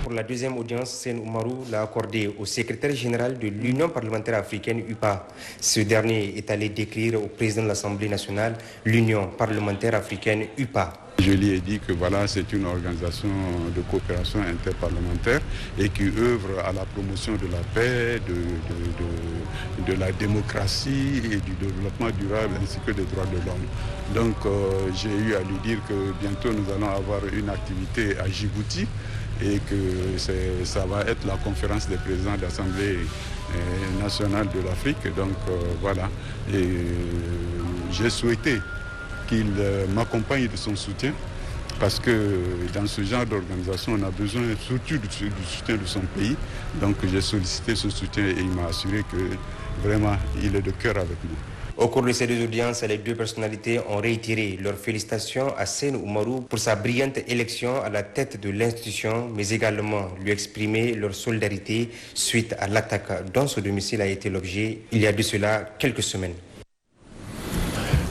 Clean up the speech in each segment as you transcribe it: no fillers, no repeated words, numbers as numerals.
pour la deuxième audience, Seyni Oumarou l'a accordé au secrétaire général de l'Union parlementaire africaine, UPA. Ce dernier est allé décrire au président de l'Assemblée nationale l'Union parlementaire africaine, UPA. Je lui ai dit que voilà, c'est une organisation de coopération interparlementaire et qui œuvre à la promotion de la paix, de la démocratie et du développement durable ainsi que des droits de l'homme. Donc j'ai eu à lui dire que bientôt nous allons avoir une activité à Djibouti et que ça va être la conférence des présidents de l'Assemblée nationale de l'Afrique. Donc voilà, et j'ai souhaité qu'il m'accompagne de son soutien parce que dans ce genre d'organisation, on a besoin surtout du soutien de son pays. Donc j'ai sollicité ce soutien et il m'a assuré que vraiment il est de cœur avec nous. Au cours de ces deux audiences, les deux personnalités ont réitéré leurs félicitations à Seyni Oumarou pour sa brillante élection à la tête de l'institution, mais également lui exprimer leur solidarité suite à l'attaque dont ce domicile a été l'objet il y a de cela quelques semaines.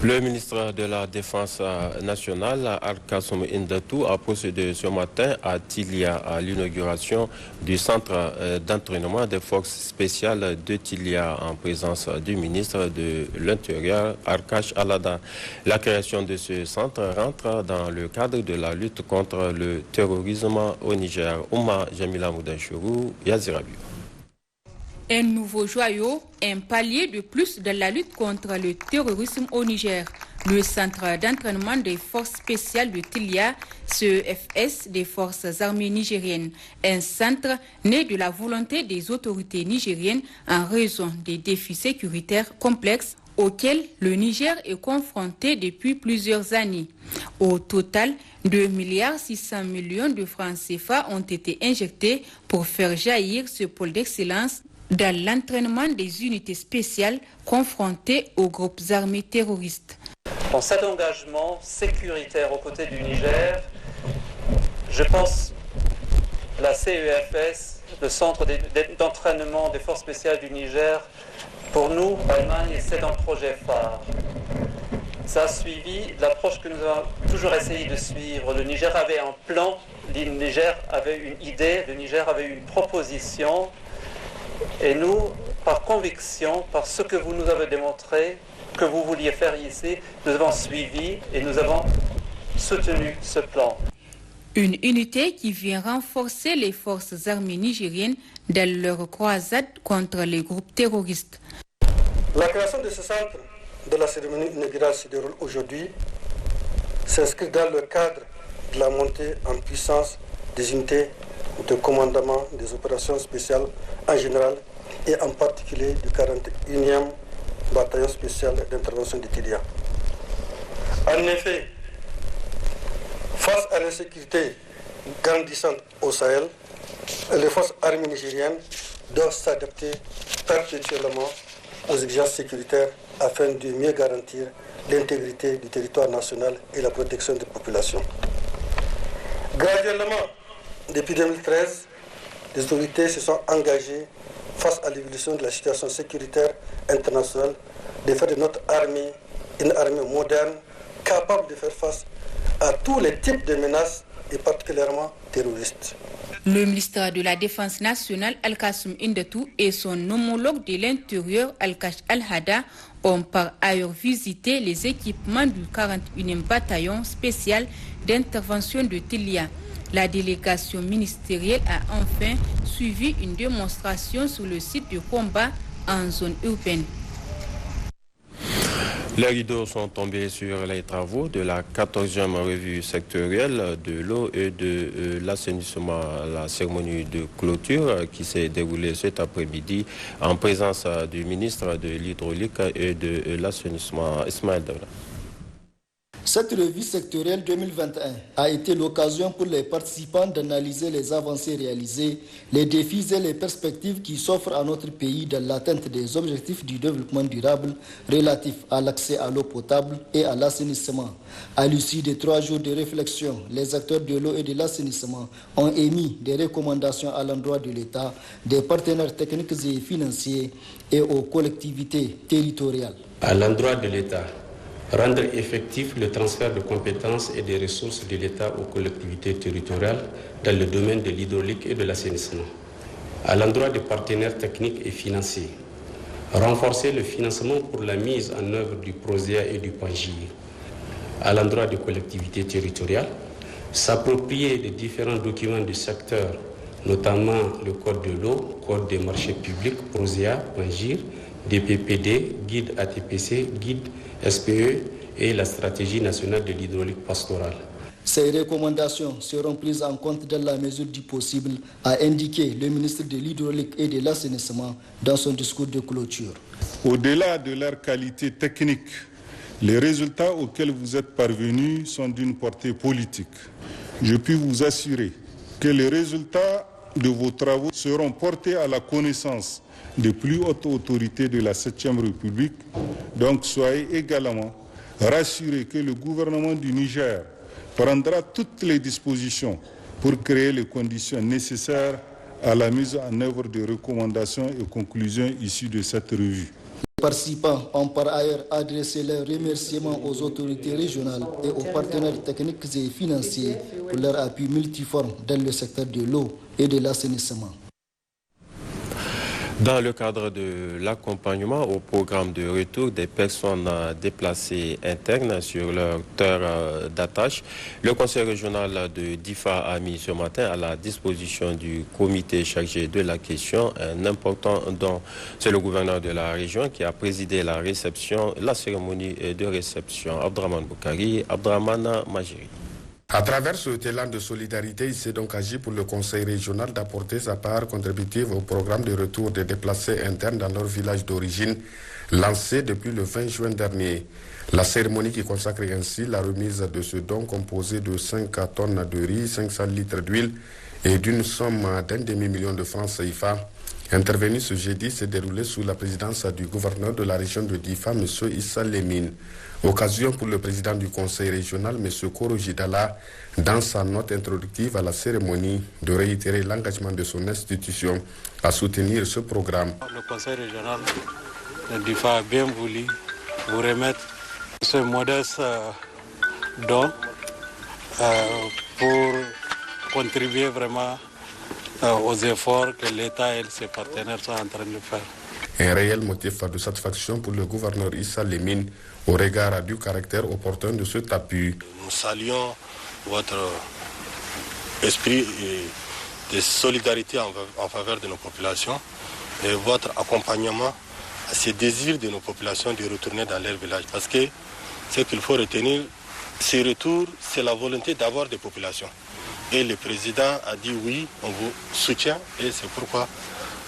Le ministre de la Défense nationale, Al-Kassoum Indatou, a procédé ce matin à Tilia à l'inauguration du centre d'entraînement des forces spéciales de Tilia en présence du ministre de l'Intérieur, Arkash Alada. La création de ce centre rentre dans le cadre de la lutte contre le terrorisme au Niger. Ouma Jamila Moudanchourou, Yazirabiou. Un nouveau joyau, un palier de plus dans la lutte contre le terrorisme au Niger. Le centre d'entraînement des forces spéciales de Tilia, CEFS des forces armées nigériennes. Un centre né de la volonté des autorités nigériennes en raison des défis sécuritaires complexes auxquels le Niger est confronté depuis plusieurs années. Au total, 2,6 milliards de francs CFA ont été injectés pour faire jaillir ce pôle d'excellence dans l'entraînement des unités spéciales confrontées aux groupes armés terroristes. Dans cet engagement sécuritaire aux côtés du Niger, je pense la CEFS, le centre d'entraînement des forces spéciales du Niger, pour nous, Allemagne, c'est un projet phare. Ça a suivi l'approche que nous avons toujours essayé de suivre. Le Niger avait un plan, le Niger avait une idée, le Niger avait une proposition. Et nous, par conviction, par ce que vous nous avez démontré, que vous vouliez faire ici, nous avons suivi et nous avons soutenu ce plan. Une unité qui vient renforcer les forces armées nigériennes dans leur croisade contre les groupes terroristes. La création de ce centre de la cérémonie inaugurale se déroule aujourd'hui, s'inscrit dans le cadre de la montée en puissance des unités de commandement des opérations spéciales en général et en particulier du 41e bataillon spécial d'intervention de Tilia. En effet, face à l'insécurité grandissante au Sahel, les forces armées nigériennes doivent s'adapter perpétuellement aux exigences sécuritaires afin de mieux garantir l'intégrité du territoire national et la protection des populations. Graduellement, depuis 2013, les autorités se sont engagées face à l'évolution de la situation sécuritaire internationale de faire de notre armée une armée moderne capable de faire face à tous les types de menaces et particulièrement terroristes. Le ministre de la Défense nationale, Al-Kassoum Indatou, et son homologue de l'Intérieur, Al-Kash Al-Hada, ont par ailleurs visité les équipements du 41e bataillon spécial d'intervention de Tilia. La délégation ministérielle a enfin suivi une démonstration sur le site de combat en zone urbaine. Les rideaux sont tombés sur les travaux de la 14e revue sectorielle de l'eau et de l'assainissement. La cérémonie de clôture qui s'est déroulée cet après-midi en présence du ministre de l'Hydraulique et de l'assainissement, Ismaël Daouda. Cette revue sectorielle 2021 a été l'occasion pour les participants d'analyser les avancées réalisées, les défis et les perspectives qui s'offrent à notre pays dans l'atteinte des objectifs du développement durable relatifs à l'accès à l'eau potable et à l'assainissement. À l'issue de 3 jours de réflexion, les acteurs de l'eau et de l'assainissement ont émis des recommandations à l'endroit de l'État, des partenaires techniques et financiers et aux collectivités territoriales. À l'endroit de l'État, Rendre effectif le transfert de compétences et des ressources de l'État aux collectivités territoriales dans le domaine de l'hydraulique et de l'assainissement. À l'endroit des partenaires techniques et financiers, renforcer le financement pour la mise en œuvre du PROSEA et du PAGIR. À l'endroit des collectivités territoriales, s'approprier des différents documents du secteur, notamment le Code de l'eau, Code des marchés publics, PROSEA, PAGIR, DPPD, Guide ATPC, Guide SPE et la Stratégie nationale de l'hydraulique pastorale. Ces recommandations seront prises en compte dans la mesure du possible, a indiqué le ministre de l'Hydraulique et de l'Assainissement dans son discours de clôture. Au-delà de leur qualité technique, les résultats auxquels vous êtes parvenus sont d'une portée politique. Je puis vous assurer que les résultats de vos travaux seront portés à la connaissance des plus hautes autorités de la 7e République. Donc soyez également rassurés que le gouvernement du Niger prendra toutes les dispositions pour créer les conditions nécessaires à la mise en œuvre des recommandations et conclusions issues de cette revue. Les participants ont par ailleurs adressé leurs remerciements aux autorités régionales et aux partenaires techniques et financiers pour leur appui multiforme dans le secteur de l'eau et de l'assainissement. Dans le cadre de l'accompagnement au programme de retour des personnes déplacées internes sur leur terre d'attache, le conseil régional de Difa a mis ce matin à la disposition du comité chargé de la question un important don. C'est le gouverneur de la région qui a présidé la cérémonie de réception. Abdraman Boukari, Abdraman Majiri. À travers ce élan de solidarité, il s'est donc agi pour le conseil régional d'apporter sa part contributive au programme de retour des déplacés internes dans leur village d'origine, lancé depuis le 20 juin dernier. La cérémonie qui consacre ainsi la remise de ce don composé de 5 tonnes de riz, 500 litres d'huile et d'une somme d'1 demi-million de francs CFA. Intervenu ce jeudi, s'est déroulé sous la présidence du gouverneur de la région de Difa, M. Issa Lemine. Occasion pour le président du conseil régional, M. Koro Jidala, dans sa note introductive à la cérémonie, de réitérer l'engagement de son institution à soutenir ce programme. Le conseil régional de Difa a bien voulu vous remettre ce modeste don pour contribuer vraiment aux efforts que l'État et ses partenaires sont en train de faire. Un réel motif de satisfaction pour le gouverneur Issa Lemine au regard du caractère opportun de cet appui. Nous saluons votre esprit de solidarité en faveur de nos populations et votre accompagnement à ces désirs de nos populations de retourner dans leur village. Parce que ce qu'il faut retenir, ces retours, c'est la volonté d'avoir des populations. Et le président a dit oui, on vous soutient et c'est pourquoi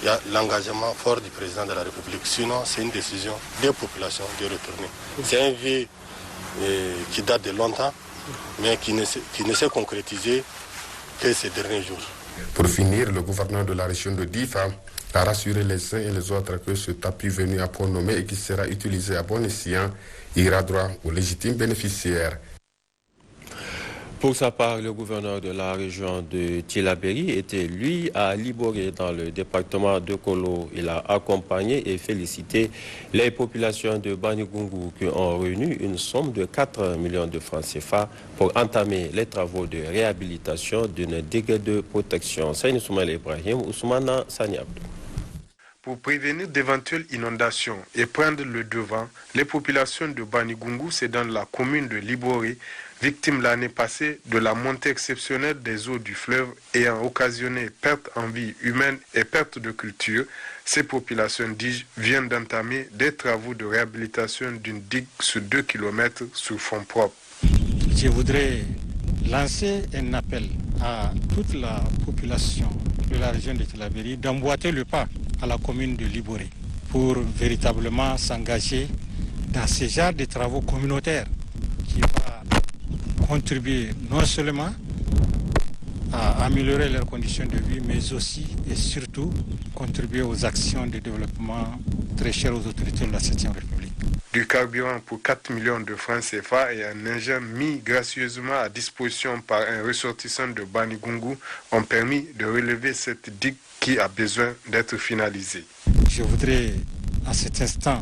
il y a l'engagement fort du président de la République. Sinon, c'est une décision des populations de retourner. C'est un vœu qui date de longtemps, mais qui ne s'est concrétisé que ces derniers jours. Pour finir, le gouverneur de la région de Difa a rassuré les uns et les autres que cet appui venu à point nommé et qui sera utilisé à bon escient ira droit aux légitimes bénéficiaires. Pour sa part, le gouverneur de la région de Tillabéri était, lui, à Liboré, dans le département de Kolo. Il a accompagné et félicité les populations de Banigungu qui ont réuni une somme de 4 millions de francs CFA pour entamer les travaux de réhabilitation d'une digue de protection. Saïd Soumaïl Ibrahim, Ousmana Sani Abdou. Pour prévenir d'éventuelles inondations et prendre le devant, les populations de Banigungu, c'est dans la commune de Liboré, victimes l'année passée de la montée exceptionnelle des eaux du fleuve ayant occasionné perte en vie humaine et perte de culture, ces populations viennent d'entamer des travaux de réhabilitation d'une digue sur 2 km sur fonds propres. Je voudrais lancer un appel à toute la population de la région de Tillabéri d'emboîter le pas à la commune de Liboré pour véritablement s'engager dans ce genre de travaux communautaires qui va contribuer non seulement à améliorer leurs conditions de vie, mais aussi et surtout contribuer aux actions de développement très chères aux autorités de la 7e République. Du carburant pour 4 millions de francs CFA et un engin mis gracieusement à disposition par un ressortissant de Banigungu ont permis de relever cette digue qui a besoin d'être finalisée. Je voudrais à cet instant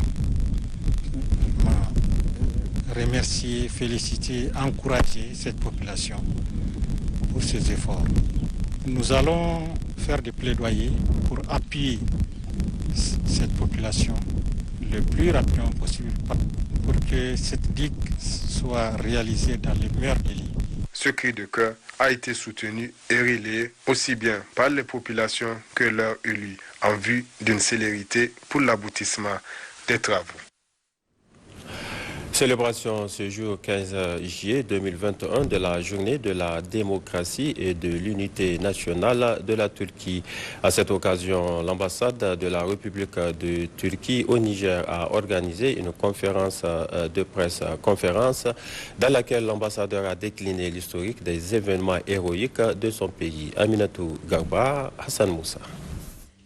remercier, féliciter, encourager cette population pour ses efforts. Nous allons faire des plaidoyers pour appuyer cette population le plus rapidement possible pour que cette digue soit réalisée dans les meilleurs délais. Ce cri de cœur a été soutenu et relayé aussi bien par les populations que leurs élus en vue d'une célérité pour l'aboutissement des travaux. Célébration ce jour 15 juillet 2021 de la journée de la démocratie et de l'unité nationale de la Turquie. À cette occasion, l'ambassade de la République de Turquie au Niger a organisé une conférence de presse, dans laquelle l'ambassadeur a décliné l'historique des événements héroïques de son pays. Aminatou Garba, Hassan Moussa.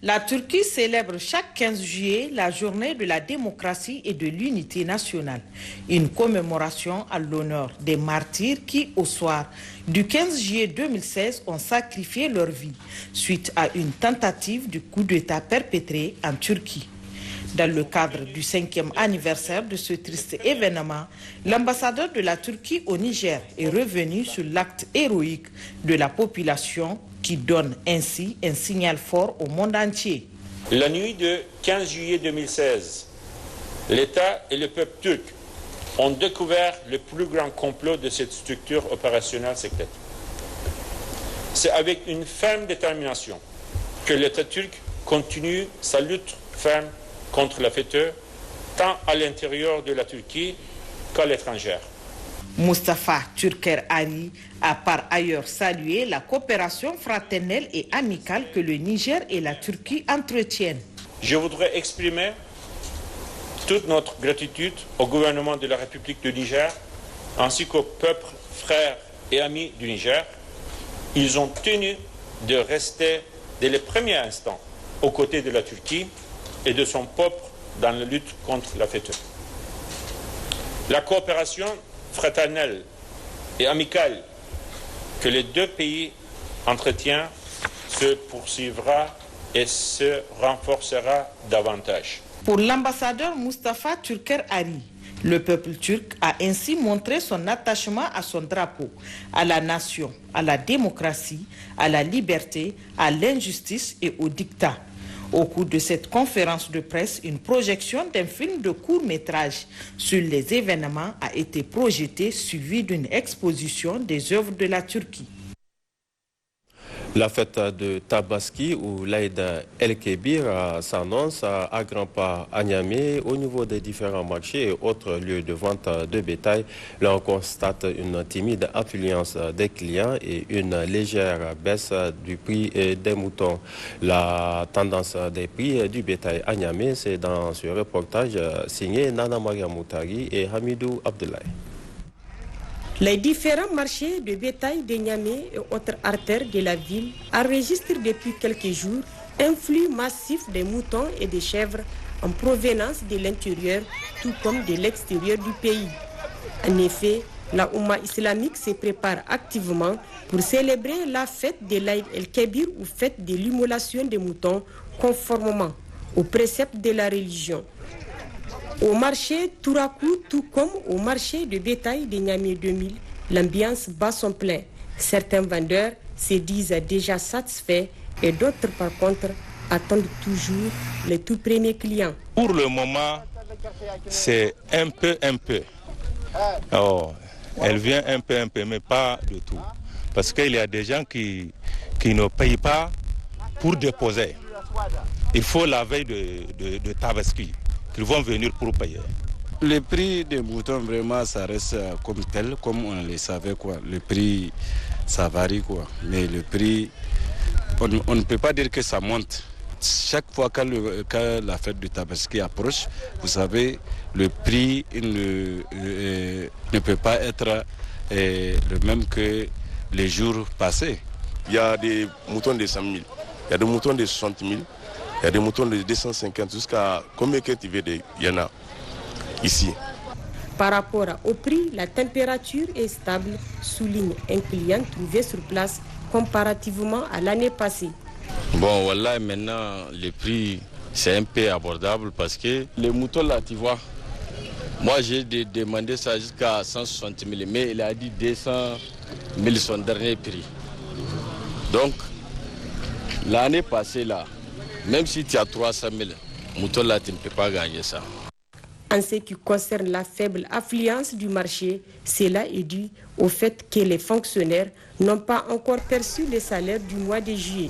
La Turquie célèbre chaque 15 juillet la journée de la démocratie et de l'unité nationale. Une commémoration à l'honneur des martyrs qui, au soir du 15 juillet 2016, ont sacrifié leur vie suite à une tentative de coup d'État perpétré en Turquie. Dans le cadre du 5e anniversaire de ce triste événement, l'ambassadeur de la Turquie au Niger est revenu sur l'acte héroïque de la population qui donne ainsi un signal fort au monde entier. La nuit de 15 juillet 2016, l'État et le peuple turc ont découvert le plus grand complot de cette structure opérationnelle secrète. C'est avec une ferme détermination que l'État turc continue sa lutte ferme contre la FETÖ, tant à l'intérieur de la Turquie qu'à l'étranger. Mustafa Türker Ari a par ailleurs salué la coopération fraternelle et amicale que le Niger et la Turquie entretiennent. Je voudrais exprimer toute notre gratitude au gouvernement de la République du Niger ainsi qu'au peuple frères et amis du Niger. Ils ont tenu de rester dès les premiers instants aux côtés de la Turquie et de son peuple dans la lutte contre la FETÖ. La coopération fraternelle et amicale que les deux pays entretiennent se poursuivra et se renforcera davantage. Pour l'ambassadeur Mustafa Türker Ari, le peuple turc a ainsi montré son attachement à son drapeau, à la nation, à la démocratie, à la liberté, à l'injustice et au dictat. Au cours de cette conférence de presse, une projection d'un film de court-métrage sur les événements a été projetée, suivie d'une exposition des œuvres de la Turquie. La fête de Tabaski ou l'Aïd El-Kébir s'annonce à grands pas à Niamey au niveau des différents marchés et autres lieux de vente de bétail. Là, on constate une timide affluence des clients et une légère baisse du prix des moutons. La tendance des prix du bétail à Niamey, c'est dans ce reportage signé Nana Maria Moutari et Hamidou Abdoulaye. Les différents marchés de bétail de Niamey et autres artères de la ville enregistrent depuis quelques jours un flux massif de moutons et de chèvres en provenance de l'intérieur tout comme de l'extérieur du pays. En effet, la Oumma islamique se prépare activement pour célébrer la fête de l'Aïd el-Kébir ou fête de l'immolation des moutons conformément aux préceptes de la religion. Au marché Tourakou, tout comme au marché de bétail de Niamey 2000, l'ambiance bat son plein. Certains vendeurs se disent déjà satisfaits et d'autres, par contre, attendent toujours les tout premiers clients. Pour le moment, c'est un peu. Oh, elle vient un peu, mais pas du tout. Parce qu'il y a des gens qui ne payent pas pour déposer. Il faut la veille de Tabaski. Ils vont venir pour payer. Le prix des moutons, vraiment, ça reste comme tel, comme on le savait, quoi. Le prix, ça varie, quoi. Mais le prix, on ne peut pas dire que ça monte. Chaque fois que la fête du Tabaski approche, vous savez, le prix ne peut pas être le même que les jours passés. Il y a des moutons de 100 000, il y a des moutons de 60 000. Il y a des moutons de 250 jusqu'à combien que tu veux, il y en a ici. Par rapport au prix, la température est stable, souligne un client trouvé sur place comparativement à l'année passée. Bon, voilà, maintenant, le prix, c'est un peu abordable parce que les moutons là, tu vois, Moi, j'ai demandé ça jusqu'à 160 000, mais il a dit 200 000 son dernier prix. Donc, l'année passée, là, même si tu as 300 000, moutons là, tu ne peux pas gagner ça. En ce qui concerne la faible affluence du marché, cela est dû au fait que les fonctionnaires n'ont pas encore perçu les salaires du mois de juillet.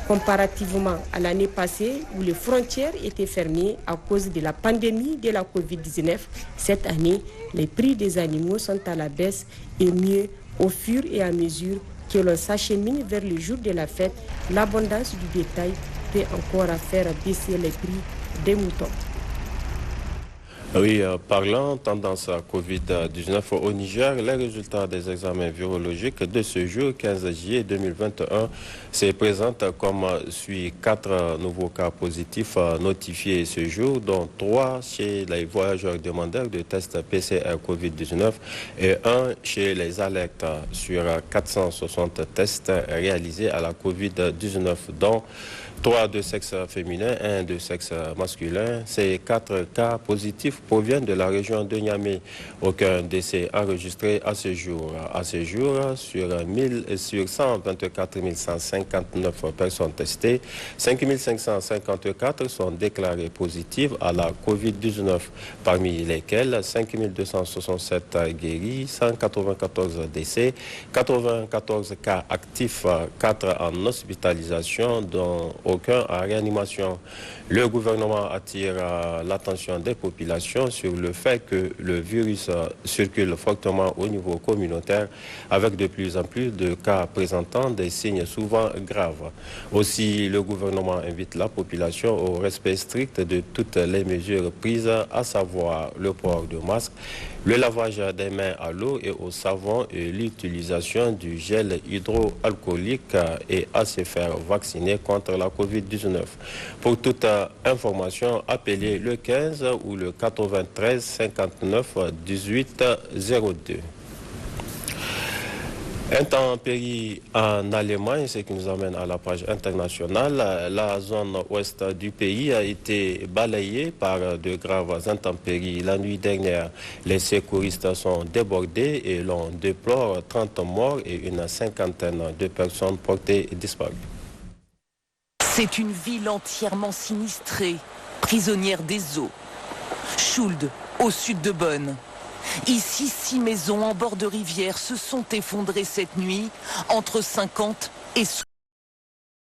Comparativement à l'année passée où les frontières étaient fermées à cause de la pandémie de la Covid-19, cette année, les prix des animaux sont à la baisse et mieux au fur et à mesure que l'on s'achemine vers le jour de la fête, l'abondance du bétail peut encore faire baisser les prix des moutons. Oui, parlant tendance à Covid-19 au Niger, les résultats des examens virologiques de ce jour, 15 juillet 2021, se présentent comme suit 4 nouveaux cas positifs notifiés ce jour, dont 3 chez les voyageurs demandeurs de tests PCR Covid-19 et 1 chez les alertes sur 460 tests réalisés à la Covid-19, dont 3 de sexe féminin, 1 de sexe masculin. Ces 4 cas positifs proviennent de la région de Niamey. Aucun décès enregistré à ce jour. À ce jour, sur 124 159 personnes testées, 5 554 sont déclarées positives à la COVID-19, parmi lesquelles 5 267 guéris, 194 décès, 94 cas actifs, 4 en hospitalisation, dont aucun en réanimation. Le gouvernement attire l'attention des populations sur le fait que le virus circule fortement au niveau communautaire avec de plus en plus de cas présentant des signes souvent graves. Aussi, le gouvernement invite la population au respect strict de toutes les mesures prises, à savoir le port de masque, le lavage des mains à l'eau et au savon et l'utilisation du gel hydroalcoolique et à se faire vacciner contre la COVID-19. Pour toute information, appelez le 15 ou le 93 59 18 02. Intempéries en Allemagne, ce qui nous amène à la page internationale. La zone ouest du pays a été balayée par de graves intempéries la nuit dernière. Les secouristes sont débordés et l'on déplore 30 morts et une cinquantaine de personnes portées disparues. C'est une ville entièrement sinistrée, prisonnière des eaux. Schuld, au sud de Bonn. Ici, 6 maisons en bord de rivière se sont effondrées cette nuit, entre 50 et